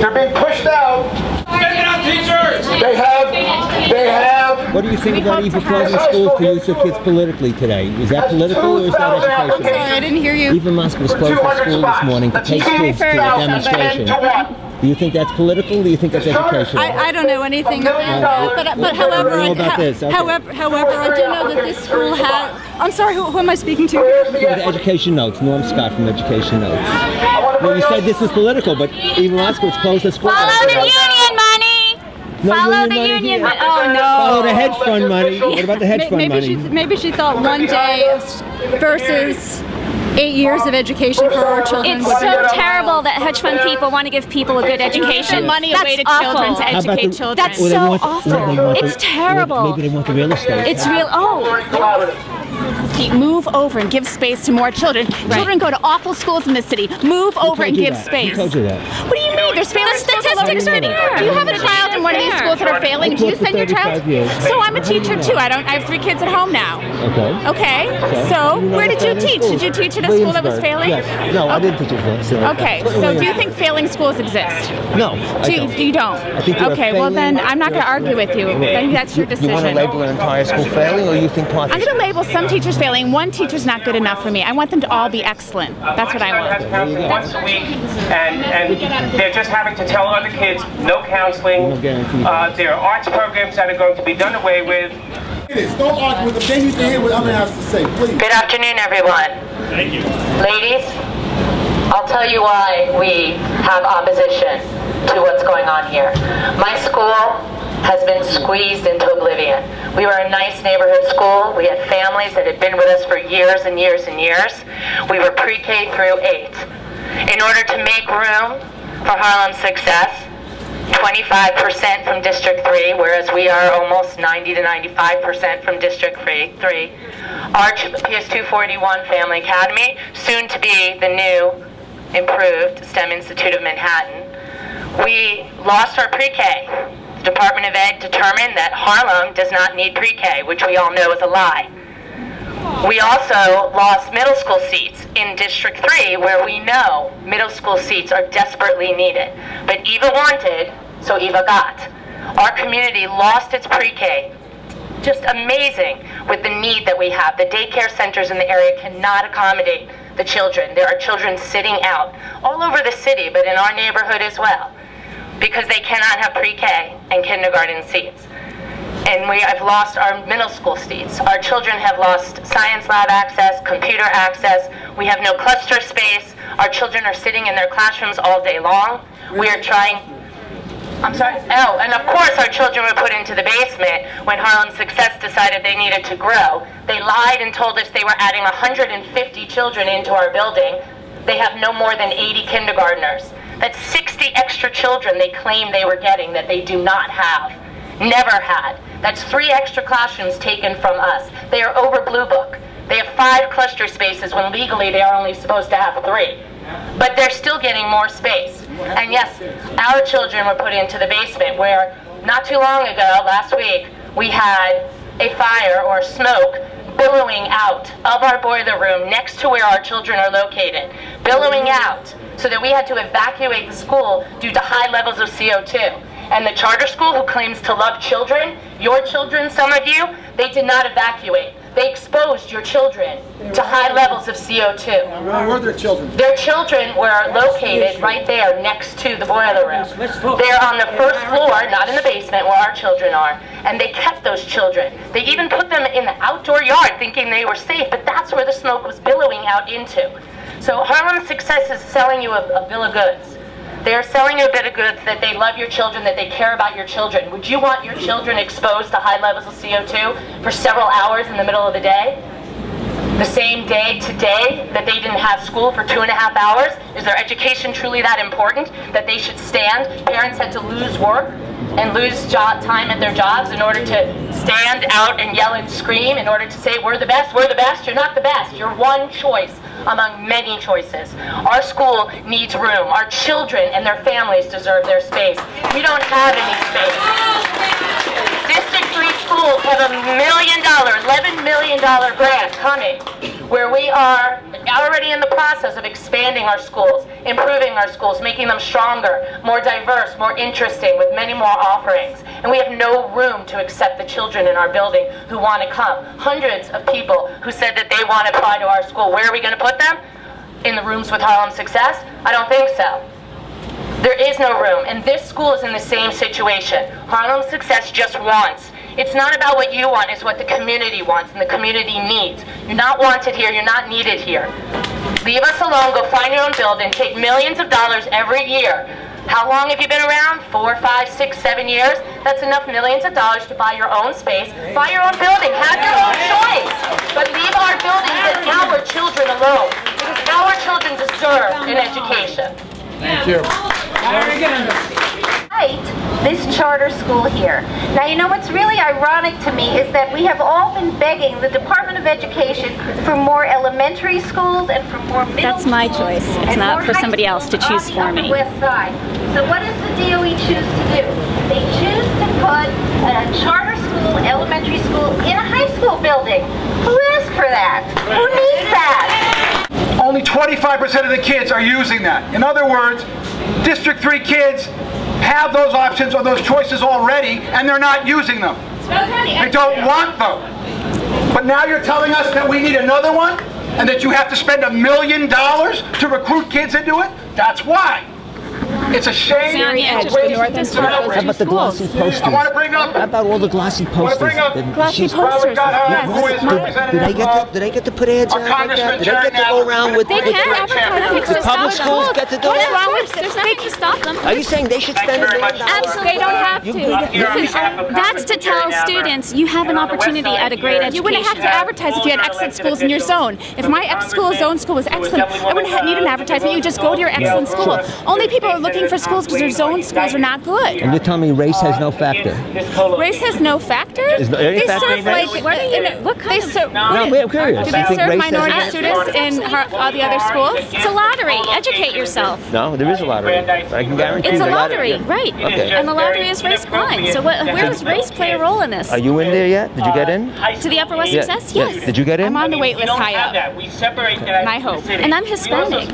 They're being pushed out. Take it out, teachers! They have. What do you think about Eva closing schools to use her kids politically today? Is that political or is that educational? Sorry, I didn't hear you. Eva Moskowitz closed her school this morning to take kids to a demonstration. Do you think that's political or do you think that's educational? I don't know anything about that, but however, however, I do know that this school has... I'm sorry, who am I speaking to? The Education Notes, Norm Scott from Education Notes. Well, you said this is political, but Eva Moskowitz closed the school. Follow the union money! No Follow the union money! Oh no! Follow the hedge fund money. What about the hedge fund money? Maybe she thought one day versus 8 years of education for our children. It's so terrible that hedge fund people want to give people a good education. Money That's away to awful. children to educate children. That's so awful. It's terrible. Maybe they want the real estate. It's real. Oh. Move over and give space to more children. Children go to awful schools in this city. Move over and give space. Who told you that? What do you mean? There's failing schools all over the city. Do you have a child in one of these schools that are failing? Do you send your child? So I'm a teacher too. I have 3 kids at home now. Okay. Okay. So where did you teach? Did you teach at a school that was failing? Yes. No, I didn't teach at that. Okay. So do you think failing schools exist? No. You don't? Okay. Well then, I'm not going to argue with you. Then that's your decision. You want to label an entire school failing, or you think part? I'm going to label some teachers failing. One teacher's not good enough for me. I want them to all be excellent. That's what I want. Has counseling once a week, and they're just having to tell other kids no counseling. There are arts programs that are going to be done away with. Don't argue with them. Then you can hear what other has to say, please. Good afternoon, everyone. Thank you. Ladies, I'll tell you why we have opposition to what's going on here. My school has been squeezed into oblivion. We were a nice neighborhood school. We had families that had been with us for years and years and years. We were pre-K through 8. In order to make room for Harlem Success, 25% from District 3, whereas we are almost 90 to 95% from District 3. Our PS 241 Family Academy, soon to be the new, improved STEM Institute of Manhattan. We lost our pre-K. The Department of Ed determined that Harlem does not need pre-K, which we all know is a lie. We also lost middle school seats in District 3, where we know middle school seats are desperately needed. But Eva wanted, so Eva got. Our community lost its pre-K. Just amazing with the need that we have. The daycare centers in the area cannot accommodate the children. There are children sitting out all over the city, but in our neighborhood as well, because they cannot have pre-K and kindergarten seats. And we have lost our middle school seats. Our children have lost science lab access, computer access. We have no cluster space. Our children are sitting in their classrooms all day long. We are trying, I'm sorry? Oh, and of course our children were put into the basement when Harlem Success decided they needed to grow. They lied and told us they were adding 150 children into our building. They have no more than 80 kindergartners. That's 60 extra children they claim they were getting that they do not have, never had. That's 3 extra classrooms taken from us. They are over Blue Book. They have 5 cluster spaces when legally they are only supposed to have 3. But they're still getting more space. And yes, our children were put into the basement where not too long ago, last week, we had a fire or smoke billowing out of our boiler room next to where our children are located, billowing out, so that we had to evacuate the school due to high levels of CO2. And the charter school, who claims to love children, your children, some of you, they did not evacuate. They exposed your children to high levels of CO2. Where were their children? Their children were located right there next to the boiler room. They're on the first floor, not in the basement where our children are, and they kept those children. They even put them in the outdoor yard thinking they were safe, but that's where the smoke was billowing out into. So Harlem Success is selling you a bill of goods. They're selling you a bit of goods that they love your children, that they care about your children. Would you want your children exposed to high levels of CO2 for several hours in the middle of the day? The same day today that they didn't have school for 2.5 hours? Is their education truly that important that they should stand? Parents had to lose work and lose time at their jobs in order to stand out and yell and scream in order to say, we're the best, we're the best. You're not the best. You're one choice among many choices. Our school needs room. Our children and their families deserve their space. We don't have any space. District 3 schools have $1 million, $11 million grant coming. where we are already in the process of expanding our schools, improving our schools, making them stronger, more diverse, more interesting, with many more offerings. And we have no room to accept the children in our building who want to come. Hundreds of people who said that they want to apply to our school. Where are we going to put them? In the rooms with Harlem Success? I don't think so. There is no room, and this school is in the same situation. Harlem Success just wants. It's not about what you want, it's what the community wants and the community needs. You're not wanted here, you're not needed here. Leave us alone, go find your own building, take millions of dollars every year. How long have you been around? 4, 5, 6, 7 years? That's enough millions of dollars to buy your own space, buy your own building, have your own choice. But leave our buildings and our children alone, because our children deserve an education. Thank you. This charter school here. Now, you know what's really ironic to me is that we have all been begging the Department of Education for more elementary schools and for more middle That's my choice. It's not for somebody else to choose for me. West Side. So what does the DOE choose to do? They choose to put a charter school, elementary school in a high school building. Who asked for that? Who needs that? Only 25% of the kids are using that. In other words, District 3 kids have those options or those choices already, and they're not using them. They don't want them. But now you're telling us that we need another one, and that you have to spend $1 million to recruit kids into it? That's why. It's a shame. How about the glossy posters? I want to bring up. How about all the glossy posters? Glossy posters. Did I get to put ads out like that? Did I get to go around with? They can advertise. The public schools get to do What's wrong that? with? There's nothing to stop them. Are you saying they should spend $1 million? Absolutely. They don't have to. That's to tell students you have an opportunity at a great education. You wouldn't have to advertise if you had excellent schools in your zone. If my zone school was excellent, I wouldn't need an advertisement. You just go to your excellent school. Only people are looking for schools because their zone schools are not good. And you're telling me race has no factor? Race has no factor? They serve like what kind of? No, I'm curious. Do they serve minority students in all the other schools? It's a lottery. Educate yourself. No, there is a lottery. I can guarantee It's a the lottery, right? Okay. And the lottery is race blind. So where does race play a role in this? Are you in there yet? Did you get in? To the Upper West Success? Yes. Did you get in? I'm on the wait list high up. And I hope. And I'm Hispanic.